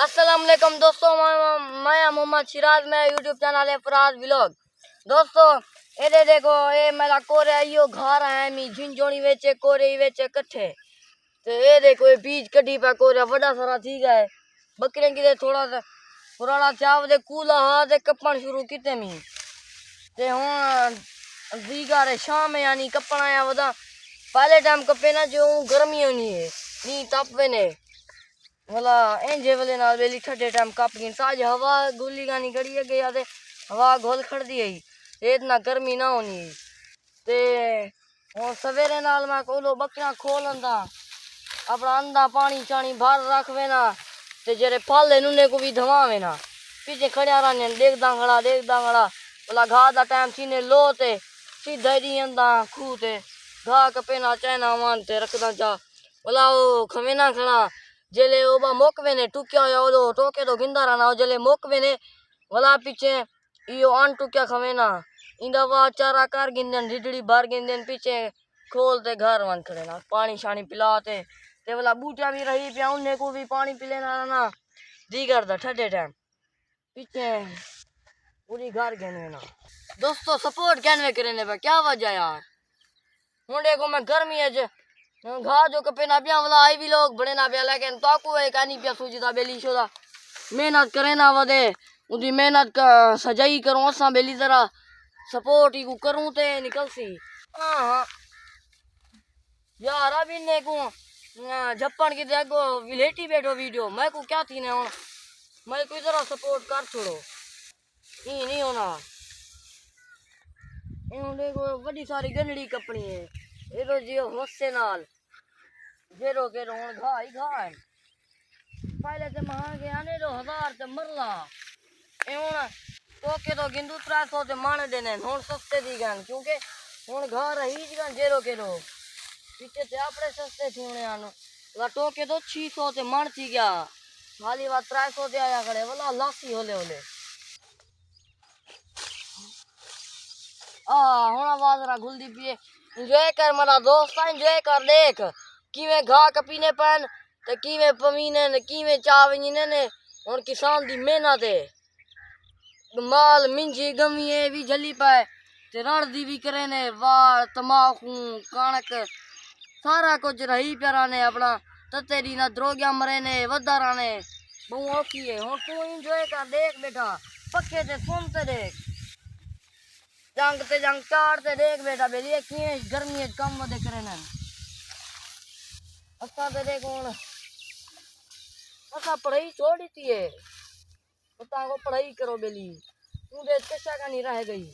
अस्सलाम वालेकुम दोस्तों, मैं मोहम्मद सिराज में यूट्यूब चैनल है फराज व्लॉग। दोस्तों ये देखो, ये मेरा कोरे यो घर है मी झिंझोनी वेचे कोरे वेचे कट्ठे। तो ये देखो ये बीज कटी पे कोरे बड़ा सारा थी गए बकरे की थोड़ा सा पुराना चाव दे कूला हाथ कपन शुरू किते मी ते हुन दीगा रे शाम यानी कपना या वदा पहले टाइम कपे ना जो गर्मी होनी है नी तापवे ने भला इंजे वाले नाल वेली ठंडे टाइम कप गिन साज हवा गोली गानी गड़ी है गया ते हवा घोल खड़ दी है इतना गर्मी ना होनी ते और सवेरे नाल मैं कोलो बकरा खोलंदा अपना अंदा पानी चानी भर रखवे ना ते जेरे फल नुने को भी धवावे ना पीछे खड़िया रहने देखदा खड़ा भला घा दा टाइम सीने लो ते सीधा दी अंदा खू ते घा कपे ना चैना मान ते रखदा जा भला ओ खवे ना खड़ा जेले ओबा मोकवे ने टुकिया या ओलो टोके तो गिंदा रहना जेले मोकवे ने भला पीछे इयो आन टुकिया खवे ना इंदा वा चारा कर गिंदन ढिडड़ी भर गिंदन पीछे खोल ते घर वन खड़े ना पानी शानी पिलाते ते भला बूटिया भी रही पिया उन्हें को भी पानी पिले ना दीगर दा ठंडे टाइम पीछे पूरी घर गने ना। दोस्तों सपोर्ट कहने करने पे क्या वजह यार मुंडे को मैं गर्मी है घा जो कपे ना पिया वाला आई भी लोग बड़े ना पिया लेकिन तो आपको एक आनी पिया सूझता बेली शोदा मेहनत करे ना वदे उदी मेहनत का सजाई करूं असा बेली जरा सपोर्ट ही को करूं ते निकल सी। हां यार अभी ने को झप्पन की देखो विलेटी बैठो वीडियो मैं को क्या थी ने हुन मैं कोई जरा सपोर्ट कर छोड़ो ई नहीं होना इन देखो बड़ी सारी गंदड़ी कपनी है एरो जियो होसे नाल जेरो के रोन घा ही घा है पहले ते महा गया ने 1000 ते मरला ए हुन तो के तो गिंदू 300 ते मान देने हुन सस्ते दी गन क्योंकि हुन घा रही गन जेरो के रो पीछे ते आपड़े सस्ते थीने आनो ला तो के तो 600 ते मान थी गया खाली बात 300 ते आया खड़े वाला लासी होले होले हुन आवाज रा गुलदी पिए एंजॉय कर मेरा दोस्त एंजॉय कर देख किवें घा कपीने पन ते किवें पवीने ने किवें चावने ने हुन किसान दी मेहनत है माल मिंजी गमीए भी जली पाए ते रणदी भी करे ने वाह तमाकू कणक सारा कुछ रही प्यारा ने अपना ततेरी ना द्रोगिया मरे ने वदारा ने बहु औखी है हुन तू एंजॉय कर देख बेटा पक्के ते सुनते देख जंग ते जंग चाड़ते देख बेटा बेलिए किवें गर्मी कम वदे करे ने असा ते देख हुन असा पढ़ाई छोड़ी थी है पता को पढ़ाई करो बेली तू दे कशा का नहीं रह गई।